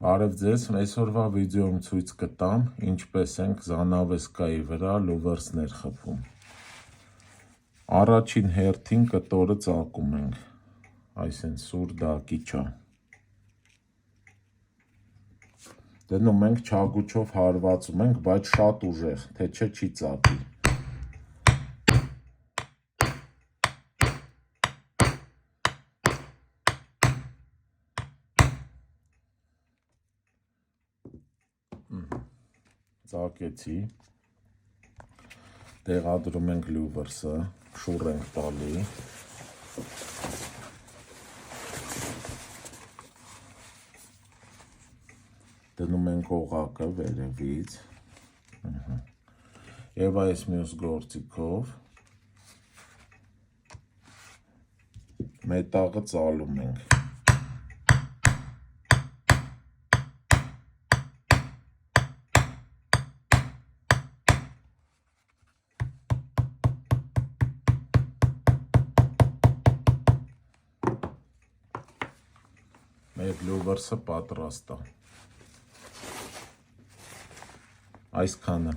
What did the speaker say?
Արև ձեզ, այսօրվա վիդեոյում ցույց կտամ, ինչպես ենք զանավեսկայի վրա լուվերսներ խփում։ Առաջին հերթին կտորը ծակում ենք, այսինքն սուր դակիչա։ Դնում ենք չագուչով հարվածում ենք, բայց շատ ուժեղ, թե չէ չի ծակի։ Ծակեցի, տեղադրում ենք լուվերսը, շուռ ենք տալի, դնում ենք օղակը վերևից և այս մյուս գործիքով մետաղը ծալում ենք։ Մեր լուվերսը պատրաստ է։ Այսքանը։